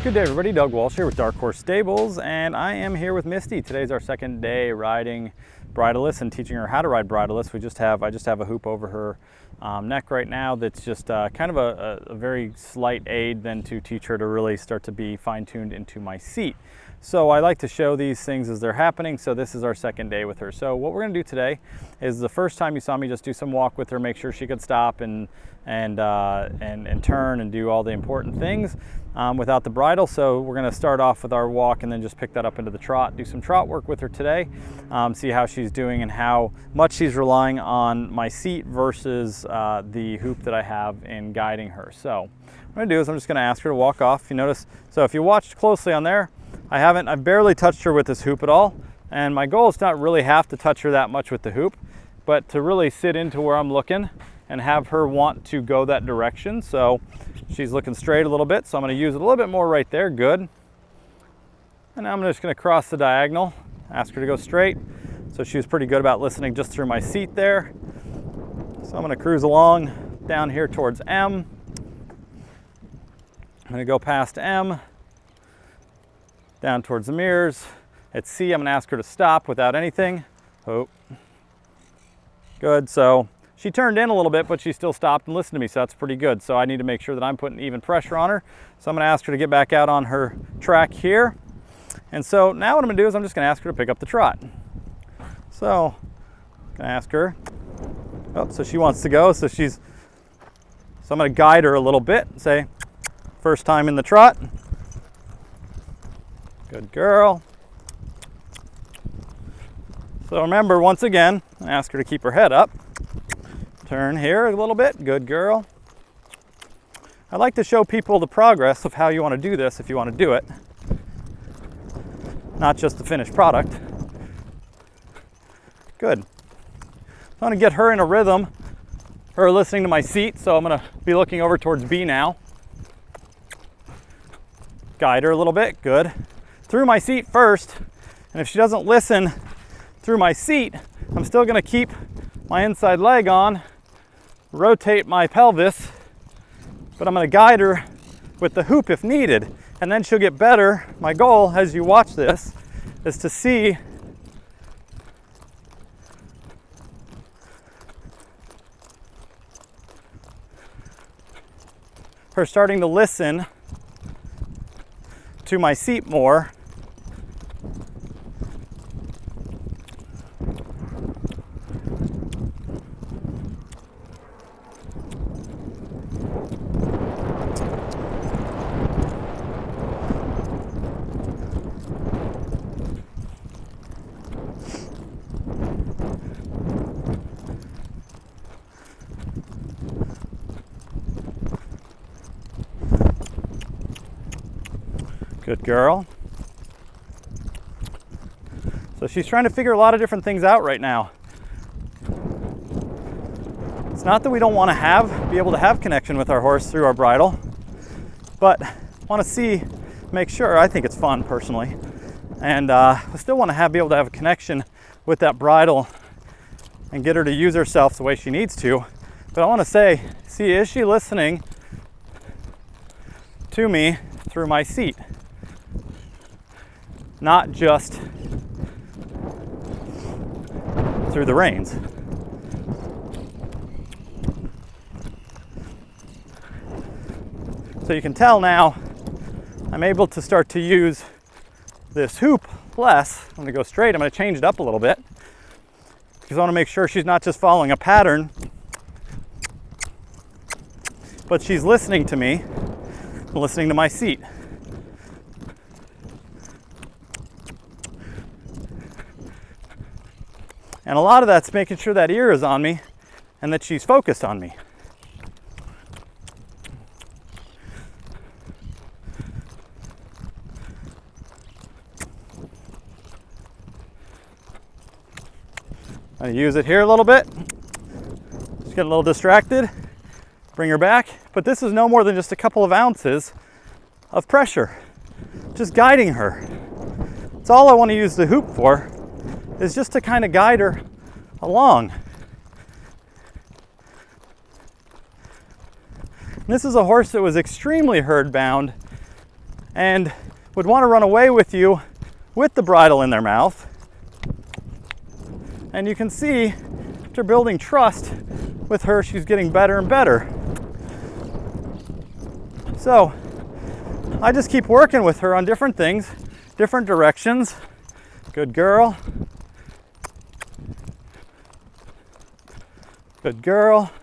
Good day everybody, Doug Walsh here with Dark Horse Stables, and I am here with Misty. Today's our second day riding bridleless and teaching her how to ride bridleless. I just have a hoop over her neck right now that's just kind of a very slight aid then to teach her to really start to be fine-tuned into my seat. So I like to show these things as they're happening, so this is our second day with her. So what we're gonna do today is, the first time you saw me just do some walk with her, make sure she could stop and turn and do all the important things without the bridle. So we're gonna start off with our walk and then just pick that up into the trot, do some trot work with her today, see how she's doing and how much she's relying on my seat versus the hoop that I have in guiding her. So what I'm gonna do is I'm just gonna ask her to walk off. You notice, so if you watched closely on there, I've barely touched her with this hoop at all. And my goal is to not really have to touch her that much with the hoop, but to really sit into where I'm looking and have her want to go that direction. So she's looking straight a little bit, so I'm gonna use it a little bit more right there, good. And now I'm just gonna cross the diagonal, ask her to go straight. So she was pretty good about listening just through my seat there. So I'm gonna cruise along down here towards M. I'm gonna go past M, down towards the mirrors. At C, I'm gonna ask her to stop without anything. Oh, good. So she turned in a little bit, but she still stopped and listened to me, so that's pretty good. So I need to make sure that I'm putting even pressure on her. So I'm gonna ask her to get back out on her track here. And so now what I'm gonna do is I'm just gonna ask her to pick up the trot. So I'm gonna ask her, oh, so she wants to go, so I'm gonna guide her a little bit, say, first time in the trot. Good girl. So remember, once again, I ask her to keep her head up. Turn here a little bit, good girl. I like to show people the progress of how you want to do this if you want to do it, not just the finished product. Good. I want to get her in a rhythm, her listening to my seat, so I'm going to be looking over towards B now. Guide her a little bit, good. Through my seat first, and if she doesn't listen through my seat, I'm still going to keep my inside leg on, rotate my pelvis, but I'm going to guide her with the hoop if needed, and then she'll get better. My goal as you watch this is to see her starting to listen to my seat more. Good girl. So she's trying to figure a lot of different things out right now. It's not that we don't want to be able to have connection with our horse through our bridle, but want to make sure, I think it's fun personally, and I still want to be able to have a connection with that bridle and get her to use herself the way she needs to. But I want to see, is she listening to me through my seat? Not just through the reins. So you can tell now I'm able to start to use this hoop less. I'm gonna go straight, I'm gonna change it up a little bit because I wanna make sure she's not just following a pattern, but she's listening to me, listening to my seat. And a lot of that's making sure that ear is on me and that she's focused on me. I'm gonna use it here a little bit. Just get a little distracted, bring her back. But this is no more than just a couple of ounces of pressure, just guiding her. That's all I want to use the hoop for, is just to kind of guide her along. And this is a horse that was extremely herd bound and would want to run away with you with the bridle in their mouth. And you can see after building trust with her, she's getting better and better. So I just keep working with her on different things, different directions. Good girl. Good girl.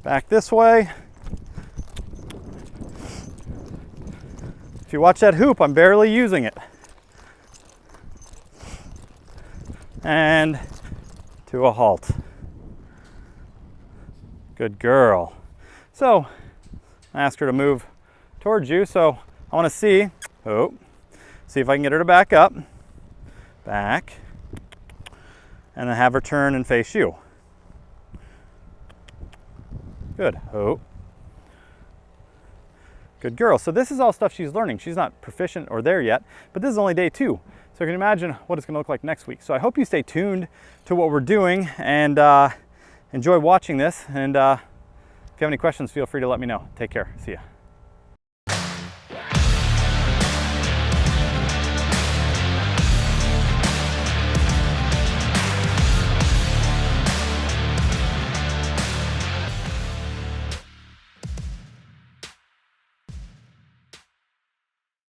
Back this way. If you watch that hoop, I'm barely using it. And to a halt. Good girl. So I asked her to move towards you, so I want to see if I can get her to back up, back, and then have her turn and face you. Good. Good girl. So this is all stuff she's learning. She's not proficient or there yet, but this is only day 2. So you can imagine what it's going to look like next week. So I hope you stay tuned to what we're doing and enjoy watching this. And if you have any questions, feel free to let me know. Take care. See ya.